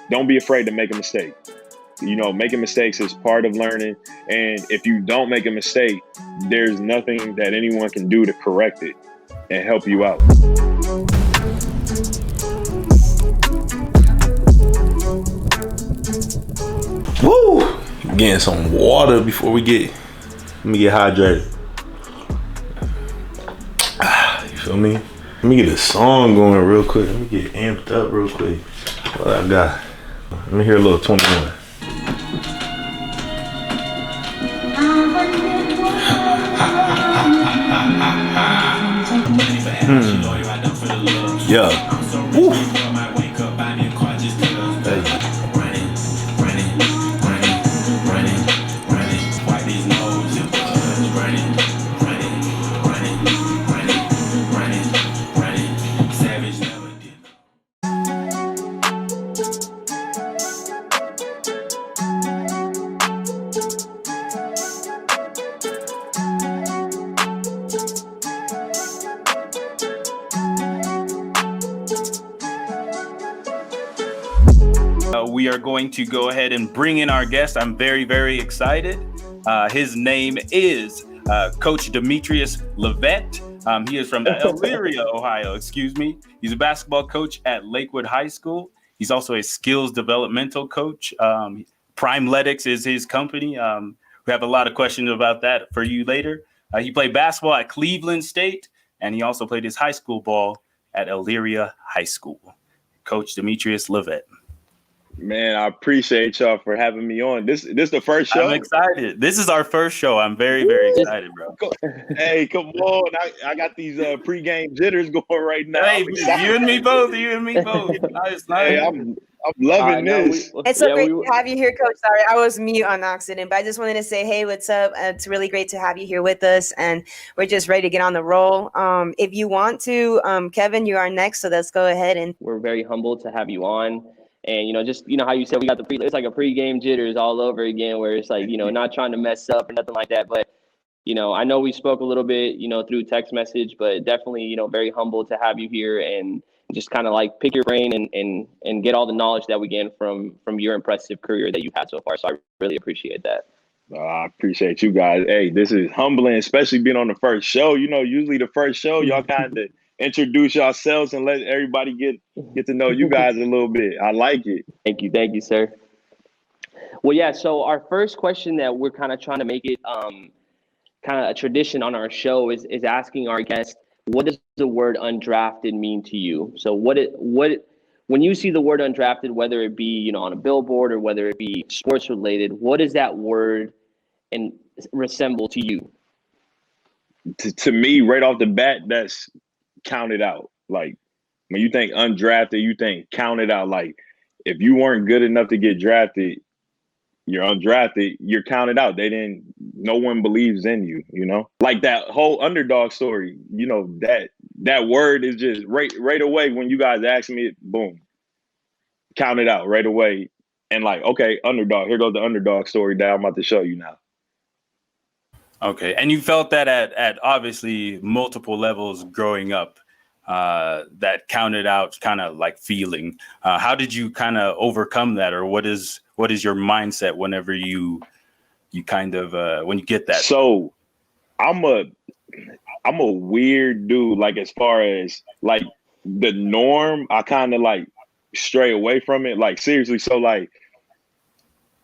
don't be afraid to make a mistake. Making mistakes is part of learning. And if you don't make a mistake, there's nothing that anyone can do to correct it and help you out. Woo! Getting some water before let me get hydrated. You feel me? Let me get a song going real quick. Let me get amped up real quick. What I got? Let me hear a little 21. Yeah. Woo. Hey. We are going to go ahead and bring in our guest. I'm very, very excited. His name is Coach Demetrius Lovett. He is from Elyria, Ohio, He's a basketball coach at Lakewood High School. He's also a skills developmental coach. Primeletics is his company. We have a lot of questions about that for you later. He played basketball at Cleveland State, and he also played his high school ball at Elyria High School. Coach Demetrius Lovett. Man, I appreciate y'all for having me on. This the first show? I'm excited. This is our first show. I'm very, very excited, bro. Hey, come on. I got these pregame jitters going right now. Hey, you and me both. Nice. Hey, I'm loving this. It's so great to have you here, Coach. Sorry, I was mute on accident, but I just wanted to say, hey, what's up? It's really great to have you here with us, and we're just ready to get on the roll. If you want to, Kevin, you are next, so let's go ahead. And we're very humbled to have you on. And, just, how you said we got it's like a pregame jitters all over again, where it's like, not trying to mess up or nothing like that. But, I know we spoke a little bit, through text message, but definitely, very humbled to have you here and just kind of like pick your brain and get all the knowledge that we gain from your impressive career that you've had so far. So I really appreciate that. I appreciate you guys. Hey, this is humbling, especially being on the first show. Usually the first show, y'all kind of introduce yourselves and let everybody get to know you guys a little bit. I like it. Thank you, sir. Well, yeah. So our first question that we're kind of trying to make it kind of a tradition on our show is asking our guests, what does the word undrafted mean to you? So when you see the word undrafted, whether it be on a billboard or whether it be sports related, what does that word and resemble to you? To me, right off the bat, that's counted out. Like when you think undrafted, you think counted out. Like if you weren't good enough to get drafted, you're undrafted, you're counted out. No one believes in you, like that whole underdog story, that word is just right away. When you guys ask me, boom, counted out right away. And like, okay, underdog, here goes the underdog story that I'm about to show you now. Okay. And you felt that at obviously multiple levels growing up, that counted out kind of like feeling. How did you kind of overcome that? Or what is your mindset whenever you kind of when you get that? So I'm a weird dude. Like as far as like the norm, I kind of like stray away from it. Like seriously. So like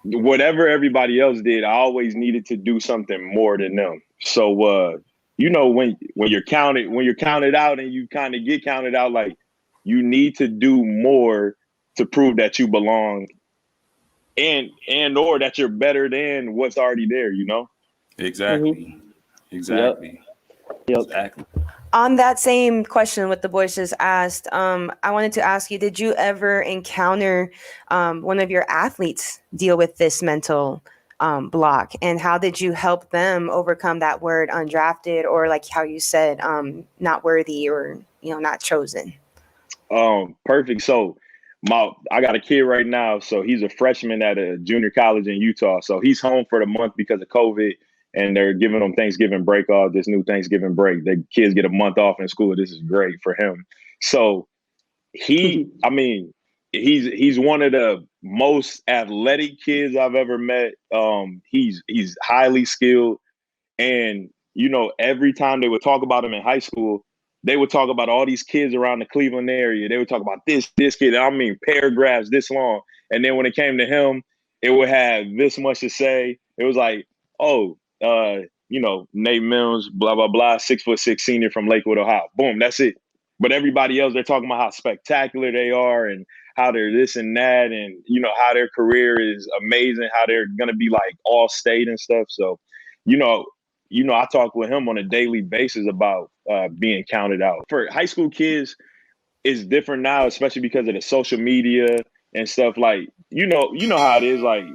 whatever everybody else did, I always needed to do something more than them. So when you're counted out and you kind of get counted out, like you need to do more to prove that you belong and or that you're better than what's already there, Exactly. Mm-hmm. Exactly. Yep. Exactly. on that same question what the boys just asked, I wanted to ask you, did you ever encounter one of your athletes deal with this mental block, and how did you help them overcome that word undrafted, or like how you said, not worthy, or, not chosen? Perfect. So I got a kid right now. So he's a freshman at a junior college in Utah. So he's home for the month because of COVID, and they're giving them Thanksgiving break off, this new Thanksgiving break. The kids get a month off in school. This is great for him. So he's one of the most athletic kids I've ever met. He's highly skilled, and every time they would talk about him in high school, they would talk about all these kids around the Cleveland area. They would talk about this kid. I mean, paragraphs this long. And then when it came to him, it would have this much to say. It was like, oh, Nate Mills, blah, blah, blah, 6'6" senior from Lakewood, Ohio. Boom, that's it. But everybody else, they're talking about how spectacular they are and how they're this and that, and how their career is amazing, how they're gonna be like all state and stuff. So, I talk with him on a daily basis about being counted out. For high school kids, it's different now, especially because of the social media and stuff. Like, you know how it is. Like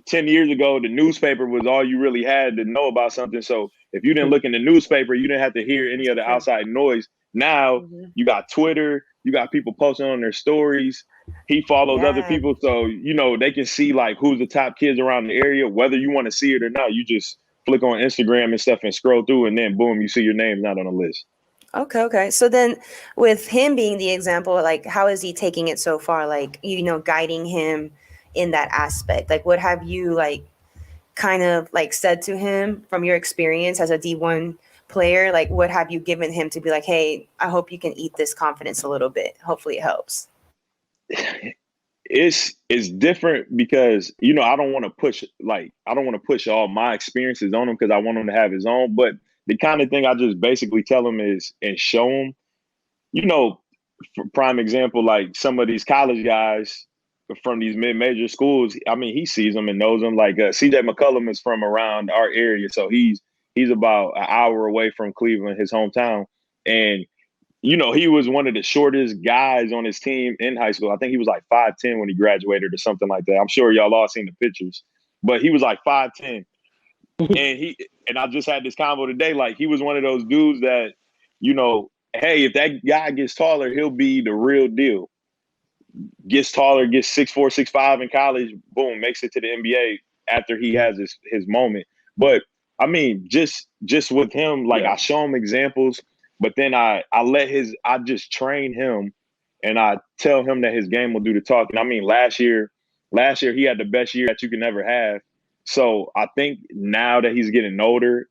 10 years ago, the newspaper was all you really had to know about something. So if you didn't look in the newspaper, you didn't have to hear any of the outside noise. Now you got Twitter, you got people posting on their stories. He follows other people, so they can see like who's the top kids around the area. Whether you want to see it or not, you just flick on Instagram and stuff and scroll through, and then boom, you see your name not on the list. Okay. So then, with him being the example, like, how is he taking it so far? Like, guiding him in that aspect. Like, what have you like kind of like said to him from your experience as a D1 player? Like, what have you given him to be like, hey, I hope you can eat this confidence a little bit. Hopefully it helps. It's different because I don't want to push all my experiences on him because I want him to have his own. But the kind of thing I just basically tell him is and show him, for prime example, like some of these college guys from these mid-major schools. I mean, he sees them and knows them. Like CJ McCollum is from around our area, so he's about an hour away from Cleveland, his hometown, and he was one of the shortest guys on his team in high school. I think he was like 5'10" when he graduated or something like that. I'm sure y'all all seen the pictures, but he was like 5'10". And I just had this convo today. Like, he was one of those dudes that, hey, if that guy gets taller, he'll be the real deal. Gets taller, gets 6'4", 6'5" in college, boom, makes it to the NBA after he has his moment. But I mean, just with him, like I show him examples. But then I just train him, and I tell him that his game will do the talking. I mean, last year he had the best year that you can ever have. So I think now that he's getting older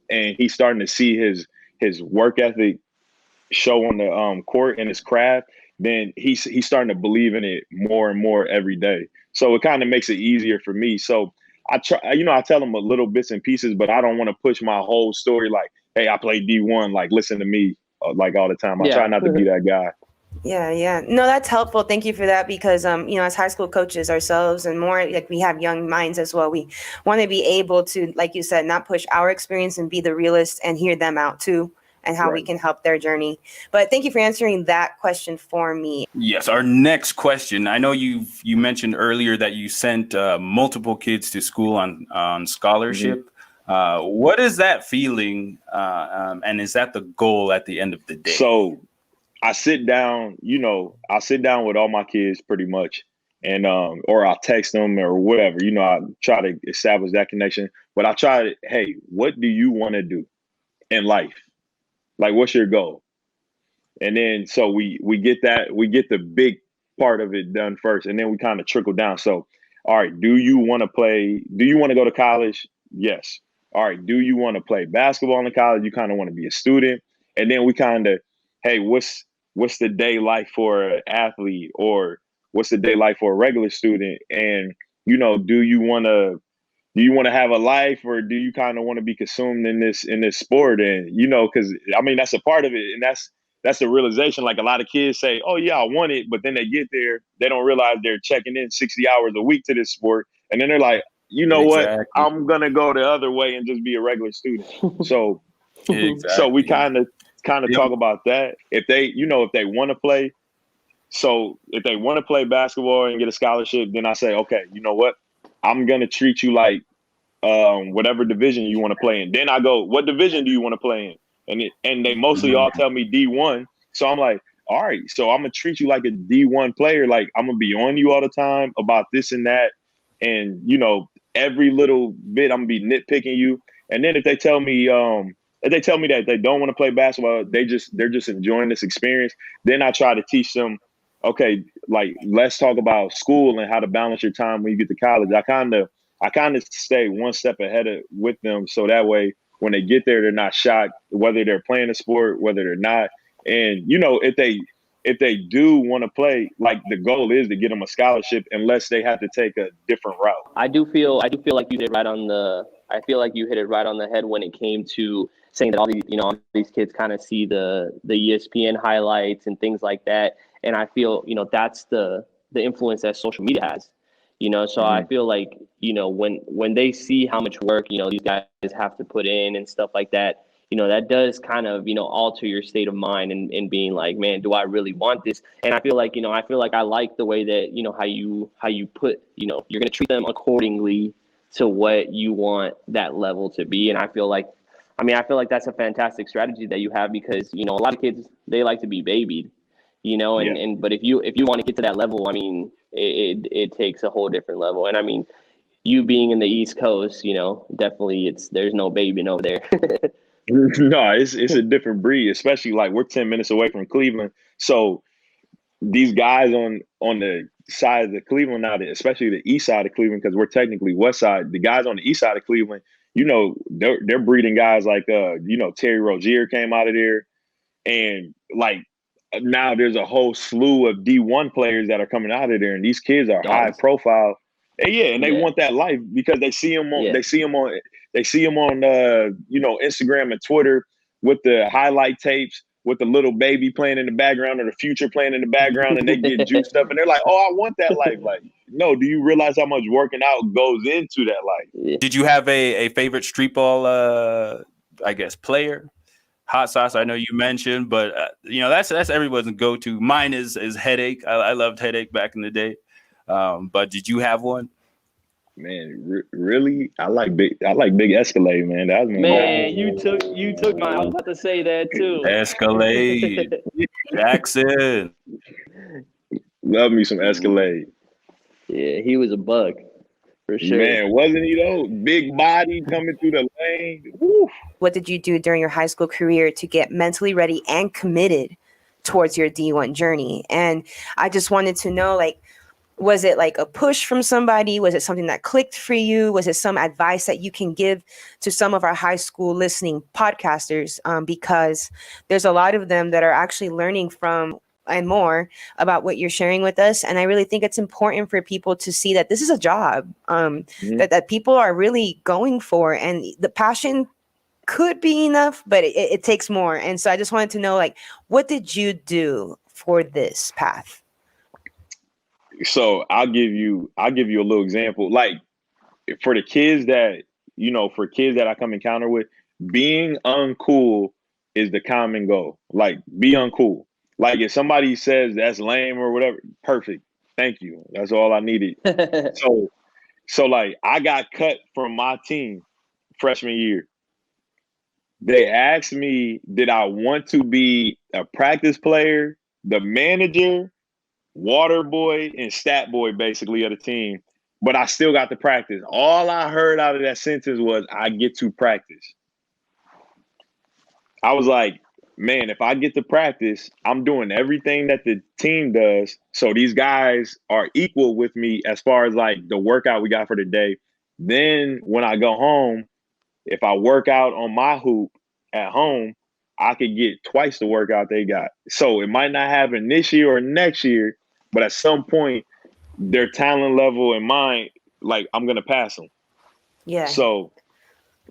and he's starting to see his work ethic show on the court and his craft, then he's starting to believe in it more and more every day. So it kind of makes it easier for me. So I try, I tell him a little bits and pieces, but I don't want to push my whole story like, hey, I play D1, like, listen to me, like, all the time. I try not to be that guy. Yeah. No, that's helpful. Thank you for that, because, as high school coaches ourselves and more, like, we have young minds as well. We want to be able to, like you said, not push our experience and be the realist and hear them out too, and how we can help their journey. But thank you for answering that question for me. Yes. Our next question. I know you mentioned earlier that you sent multiple kids to school on scholarship. What is that feeling? And is that the goal at the end of the day? So I sit down, with all my kids pretty much, and or I'll text them or whatever. I try to establish that connection. But I try to, hey, what do you want to do in life? Like, what's your goal? And then so we get the big part of it done first, and then we kind of trickle down. So, all right, do you want to play? Do you want to go to college? Yes. All right, do you want to play basketball in college? You kind of want to be a student. And then we kind of, hey, what's the day like for an athlete, or what's the day like for a regular student? And, do you want to have a life, or do you kind of want to be consumed in this sport? And, because I mean, that's a part of it. And that's a realization. Like, a lot of kids say, oh yeah, I want it. But then they get there, they don't realize they're checking in 60 hours a week to this sport. And then they're like, what? I'm going to go the other way and just be a regular student. So, so we kind of talk about that. If they want to play, so if they want to play basketball and get a scholarship, then I say, okay, you know what? I'm going to treat you like whatever division you want to play in. Then I go, what division do you want to play in? And they mostly all tell me D1. So I'm like, all right, so I'm going to treat you like a D1 player. Like, I'm going to be on you all the time about this and that. And, every little bit I'm going to be nitpicking you. And then if they tell me that they don't want to play basketball, they're just enjoying this experience, then I try to teach them, okay, like let's talk about school and how to balance your time when you get to college. I kind of stay one step ahead with them, so that way when they get there, they're not shocked whether they're playing a sport, whether they're not. And if they do want to play, like the goal is to get them a scholarship, unless they have to take a different route. I do feel like you hit it right on the. I feel like you hit it right on the head when it came to saying that all these kids kind of see the ESPN highlights and things like that, and I feel that's the influence that social media has. So I feel like when they see how much work these guys have to put in and stuff like that, that does kind of alter your state of mind and being like, man, do I really want this? And I feel like I like the way that how you put you're gonna treat them accordingly to what you want that level to be. And I feel like that's a fantastic strategy that you have, because a lot of kids, they like to be babied, and but if you want to get to that level, I mean, it takes a whole different level. And I mean, you being in the East Coast, definitely there's no baby over there. No, it's a different breed, especially like we're 10 minutes away from Cleveland. So these guys on the side of the Cleveland now, especially the east side of Cleveland, because we're technically west side, the guys on the east side of Cleveland, they're breeding guys like Terry Rozier came out of there, and like now there's a whole slew of D1 players that are coming out of there, and these kids are high profile. And they want that life because they see them on Instagram and Twitter with the highlight tapes with the little baby playing in the background or the future playing in the background, and they get juiced up and they're like, oh, I want that life. Like, no, do you realize how much working out goes into that life? Did you have a favorite street ball, player? Hot sauce, I know you mentioned, but that's everyone's go-to. Mine is Headache. I loved Headache back in the day. But did you have one? Man, really? I like Big Escalade, man. That was man. You took mine. I was about to say that too. Escalade, Jackson. Love me some Escalade. Yeah, he was a bug for sure. Man, wasn't he though? Big body coming through the lane. Woo. What did you do during your high school career to get mentally ready and committed towards your D1 journey? And I just wanted to know, like, was it like a push from somebody? Was it something that clicked for you? Was it some advice that you can give to some of our high school listening podcasters? Because there's a lot of them that are actually learning from and more about what you're sharing with us. And I really think it's important for people to see that this is a job that people are really going for. And the passion could be enough, but it takes more. And so I just wanted to know, like, what did you do for this path? So I'll give you a little example. Like for the kids that, I come encounter with, being uncool is the common goal. Like, be uncool. Like if somebody says that's lame or whatever, perfect. Thank you. That's all I needed. So like I got cut from my team freshman year. They asked me, did I want to be a practice player, the manager, water boy, and stat boy basically of the team, but I still got to practice. All I heard out of that sentence was, I get to practice. I was like, man, if I get to practice, I'm doing everything that the team does. So these guys are equal with me as far as like the workout we got for the day. Then when I go home, if I work out on my hoop at home, I could get twice the workout they got. So it might not happen this year or next year, but at some point, their talent level and mine, like I'm gonna pass them. Yeah. So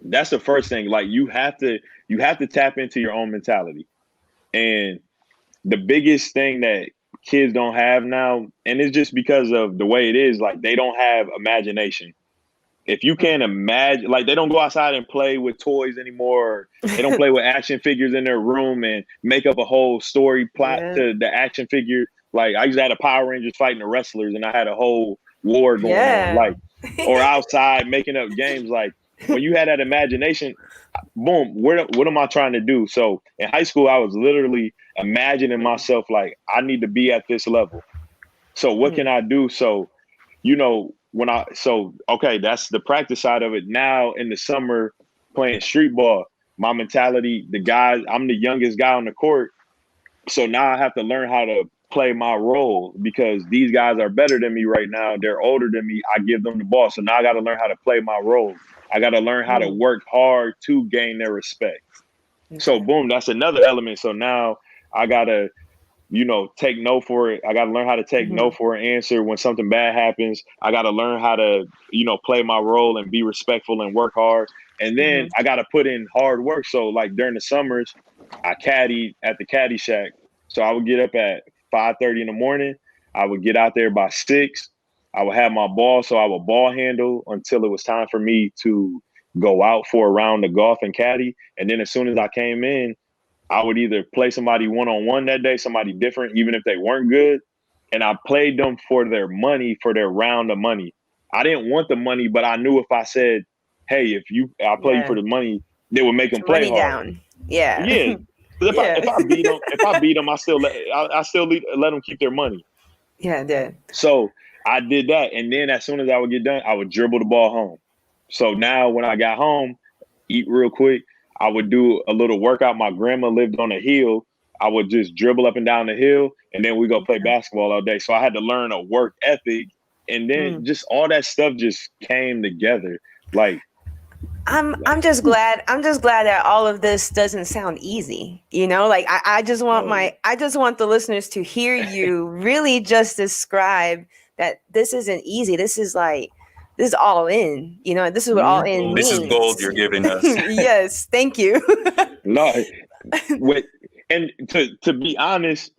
that's the first thing. Like you have to tap into your own mentality. And the biggest thing that kids don't have now, and it's just because of the way it is, like they don't have imagination. If you can't imagine, like they don't go outside and play with toys anymore. They don't play with action figures in their room and make up a whole story plot to the action figure. Like I used to have a Power Rangers fighting the wrestlers, and I had a whole war going on. Like, or outside making up games. Like when you had that imagination, boom, what am I trying to do? So in high school, I was literally imagining myself like I need to be at this level. So what can I do? So, that's the practice side of it. Now in the summer playing street ball, my mentality, I'm the youngest guy on the court. So now I have to learn how to play my role because these guys are better than me right now. They're older than me. I give them the ball. So now I got to learn how to play my role. I got to learn how to work hard to gain their respect. Okay. So boom, that's another element. So now I got to, take no for it. I got to learn how to take no for an answer when something bad happens. I got to learn how to, play my role and be respectful and work hard. And then I got to put in hard work. So like during the summers, I caddied at the caddy shack. So I would get up at 5:30 in the morning. I would get out there by 6. I would have my ball. So I would ball handle until it was time for me to go out for a round of golf and caddy. And then as soon as I came in, I would either play somebody one-on-one that day, somebody different, even if they weren't good. And I played them for their money, for their round of money. I didn't want the money, but I knew if I said, hey, I play you for the money, they would make them play hard. Down. Yeah. Yeah. If I beat them, I still let them keep their money. Yeah, I did. So I did that. And then as soon as I would get done, I would dribble the ball home. So now when I got home, eat real quick, I would do a little workout. My grandma lived on a hill. I would just dribble up and down the hill, and then we go play basketball all day. So I had to learn a work ethic, and then just all that stuff just came together. Like I'm just glad that all of this doesn't sound easy. Like I just want the listeners to hear you really just describe that this isn't easy. This is all in, this is what all in means. This is gold you're giving us. Yes. Thank you. No, and to be honest,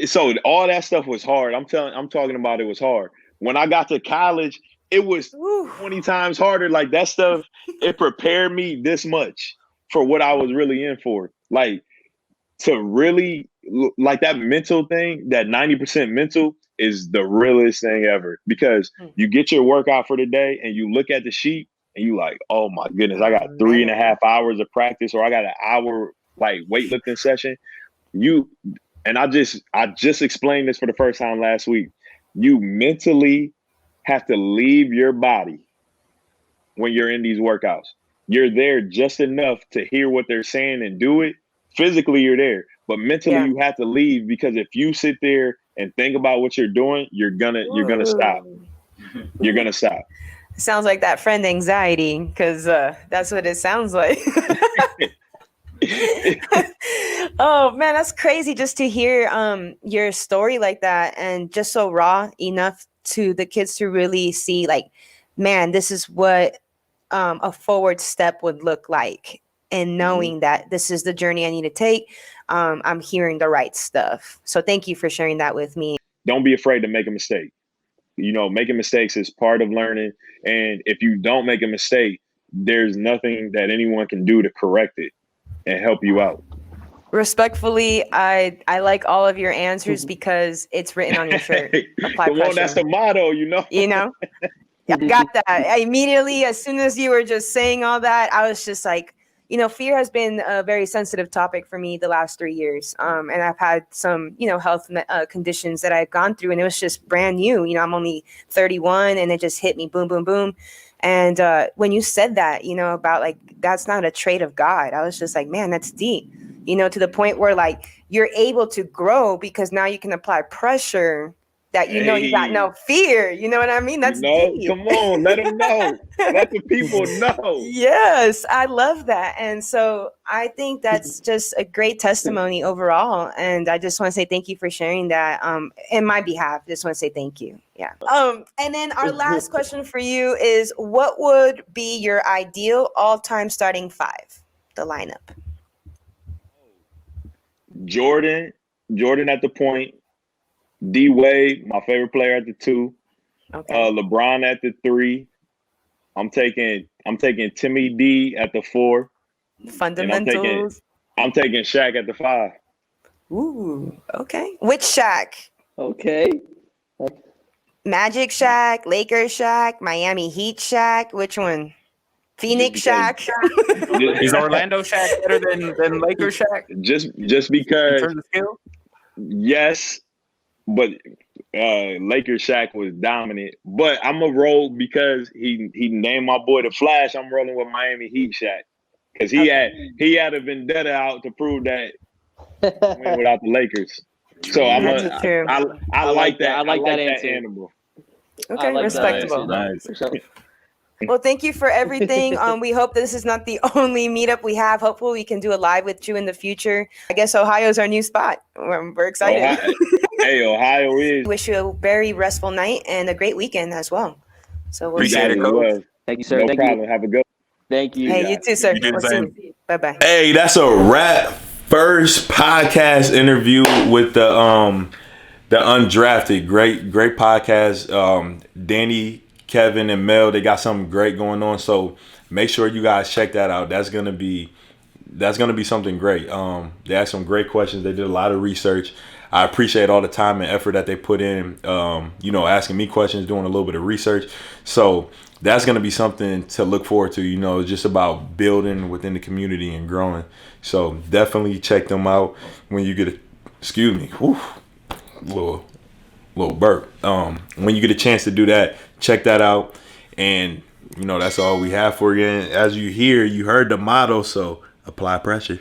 so all that stuff was hard. I'm talking about it was hard. When I got to college, it was 20 times harder. Like that stuff, it prepared me this much for what I was really in for. Like to really like that mental thing, that 90% mental is the realest thing ever, because you get your workout for the day and you look at the sheet and you like, oh my goodness, I got 3.5 hours of practice, or I got an hour like weightlifting session. I just explained this for the first time last week. You mentally have to leave your body when you're in these workouts. You're there just enough to hear what they're saying and do it. Physically, you're there, but mentally you have to leave, because if you sit there and think about what you're doing, you're gonna stop. You're gonna stop. Sounds like that friend anxiety, because that's what it sounds like. Oh man, that's crazy just to hear your story like that, and just so raw enough to the kids to really see, like, man, this is what a forward step would look like, and knowing that this is the journey I need to take. I'm hearing the right stuff. So thank you for sharing that with me. Don't be afraid to make a mistake. Making mistakes is part of learning. And if you don't make a mistake, there's nothing that anyone can do to correct it and help you out. Respectfully, I like all of your answers because it's written on your shirt. Apply pressure. That's the motto, Yeah, I got that. I immediately, as soon as you were just saying all that, I was just like, fear has been a very sensitive topic for me the last 3 years. And I've had some, health conditions that I've gone through, and it was just brand new. I'm only 31, and it just hit me, boom, boom, boom. And when you said that, about like, that's not a trait of God, I was just like, man, that's deep, to the point where like you're able to grow because now you can apply pressure that you got no fear. You know what I mean? That's deep. Come on, let them know. Let the people know. Yes, I love that. And so I think that's just a great testimony overall. And I just want to say thank you for sharing that. In my behalf, just want to say thank you. Yeah. And then our last question for you is, what would be your ideal all-time starting five, the lineup? Jordan at the point. D Wade, my favorite player, at the 2. Okay. LeBron at the 3. I'm taking Timmy D at the 4. Fundamentals. I'm taking Shaq at the 5. Ooh, okay. Which Shaq? Okay. Magic Shaq, Lakers Shaq, Miami Heat Shaq. Which one? Phoenix Shaq. Is Orlando Shaq better than Lakers Shaq? Just because. In terms of skill? Yes. But Lakers Shaq was dominant. But I'm a roll because he named my boy the Flash. I'm rolling with Miami Heat Shaq because he had a vendetta out to prove that win without the Lakers. So I'm That's true. I like that. I like that that answer. animal. Okay, like that respectable. Nice. For sure. Well, thank you for everything. We hope this is not the only meetup we have. Hopefully, we can do a live with you in the future. I guess Ohio's our new spot. We're excited. Ohio is. Wish you a very restful night and a great weekend as well. So we'll Appreciate see. it, Coach. Well. Thank you, sir. No Thank problem. you. Have a good. Thank you. Hey, you too, sir. You do the We'll see same. you. Bye-bye. Hey, that's a wrap. First podcast interview with the Undrafted. Great podcast. Danny, Kevin, and Mel, they got something great going on. So make sure you guys check that out. That's gonna be something great. They asked some great questions. They did a lot of research. I appreciate all the time and effort that they put in. Asking me questions, doing a little bit of research. So that's going to be something to look forward to. It's just about building within the community and growing. So definitely check them out when you get little burp. When you get a chance to do that, check that out. And, that's all we have for you. And as you heard the motto, so apply pressure.